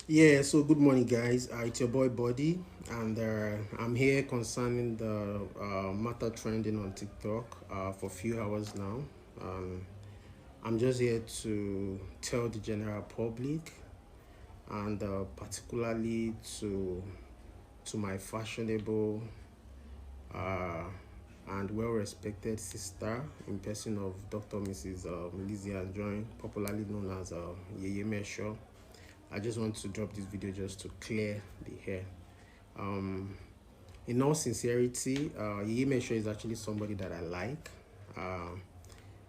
Yeah, so good morning, guys. It's your boy Buddy, and I'm here concerning the matter trending on TikTok for a few hours now. Um, I'm just here to tell the general public, and particularly to my fashionable uh, and well-respected sister in person of Dr. Mrs. Lizzy Anjorin, popularly known as Yeye Mesho. I just want to drop this video just to clear the air. Um, in all sincerity, Yeye Mesho is actually somebody that I like.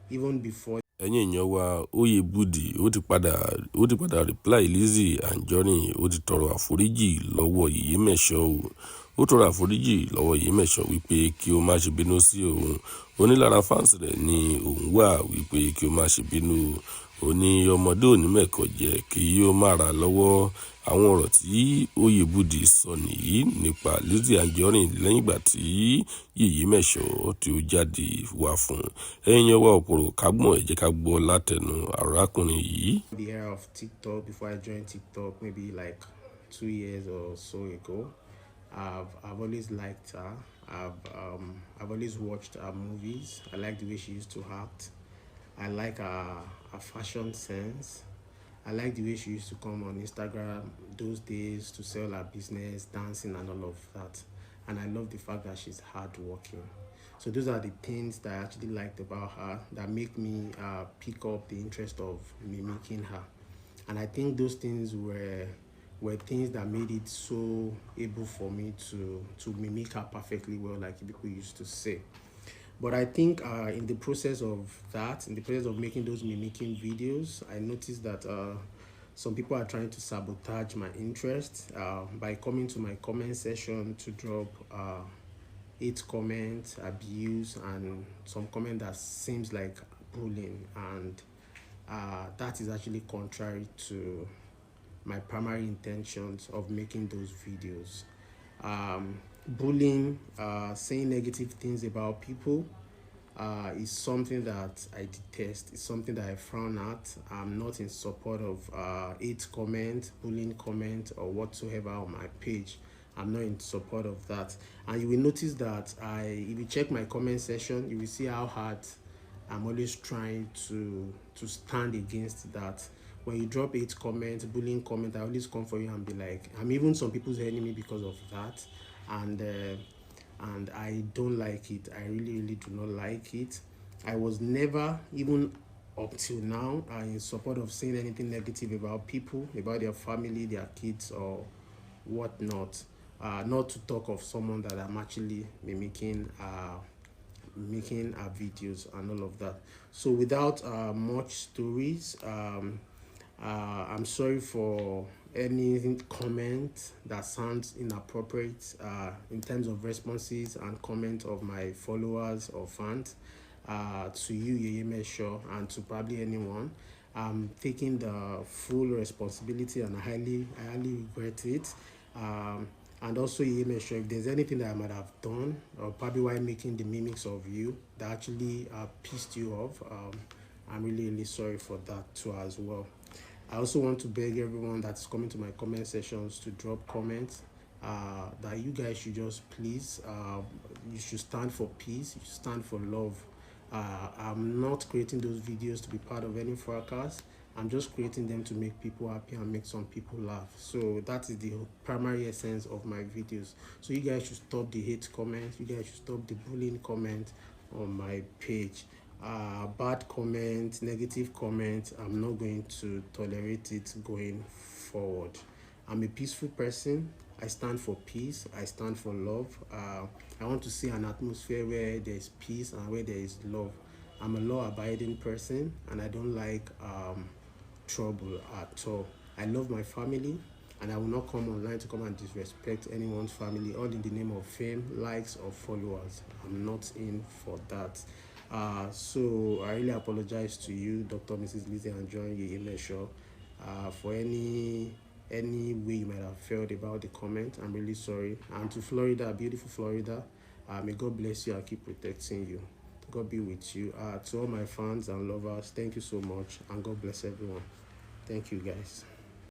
Even before. ẹ̀yin èèyàn wa OYE BUDDIE ó ti padà reply LIZZY ANJORIN ó ti tọrọ àforíjì lọ́wọ́ Yèyé Mẹ́ṣọ́ o ó tọrọ àforíjì lọ́wọ́ Yèyé Mẹ́ṣọ́ wípé kí ó má ṣe bínú sí òun ó ní lára fans rẹ̀ ni òun wà wípé kí ó má ṣe bínú ó ní ọmọdé òní mẹ́kọ̀ọ́ jẹ kí ó má ra lọ́wọ́ àwọn ọ̀rọ̀ tí OYE BUDDIE sọ nìyí nípa LIZZY ANJORIN lẹ́yìn ìgbà tí Yèyé Mẹ́ṣọ́ tí ó jáde wá fún ẹ̀yin wa òpòrò kágbọ̀n ẹ jẹ́ ká gbọ́ látẹnu arákùnrin yìí. The era of TikTok, before I joined TikTok, maybe like 2 years or so ago, I've always liked her. I've always watched her movies. I like the way she used to act. I like her fashion sense. I like the way she used to come on Instagram those days to sell her business, dancing and all of that. And I love the fact that she's hardworking. So those are the things that I actually liked about her that make me pick up the interest of mimicking her. And I think those things were things that made it so able for me to mimic her perfectly well, like people used to say. But I think in the process of that, in the process of making those mimicking videos, I noticed that some people are trying to sabotage my interest by coming to my comment section to drop hate comments, abuse, and some comment that seems like bullying. And that is actually contrary to my primary intentions of making those videos. Bullying, saying negative things about people is something that I detest. It's something that I frown at. I'm not in support of hate comment, bullying comment, or whatsoever on my page. I'm not in support of that. And you will notice that if you check my comment section, you will see how hard I'm always trying to stand against that. When you drop hate comment, bullying comment, I always come for you and be like, I'm even some people's enemy because of that. And I don't like it. I really do not like it. I was never, even up till now, in support of saying anything negative about people, about their family, their kids, or whatnot. Not to talk of someone that I'm actually mimicking, making videos and all of that. So without much stories, I'm sorry for any comment that sounds inappropriate in terms of responses and comment of my followers or fans to you, Yeye Mesho, and to probably anyone. I'm taking the full responsibility and I highly regret it. And also, Yeye Mesho, if there's anything that I might have done, or probably while making the mimics of you that actually pissed you off, I'm really sorry for that too as well. I also want to beg everyone that's coming to my comment sections to drop comments that you guys should just please, you should stand for peace, you should stand for love. I'm not creating those videos to be part of any fracas. I'm just creating them to make people happy and make some people laugh. So that is the primary essence of my videos. So you guys should stop the hate comments, you guys should stop the bullying comments on my page. Bad comments, negative comments, I'm not going to tolerate it going forward. I'm a peaceful person. I stand for peace. I stand for love. I want to see an atmosphere where there is peace and where there is love. I'm a law-abiding person and I don't like trouble at all. I love my family and I will not come online to come and disrespect anyone's family, all in the name of fame, likes, or followers. I'm not in for that. So I really apologize to you, Dr. Mrs. Lizzy Anjorin, Yeye Mesho, for any way you might have felt about the comment. I'm really sorry. And to Florida, beautiful Florida, may God bless you and keep protecting you. God be with you. To all my fans and lovers, thank you so much, and God bless everyone. Thank you, guys.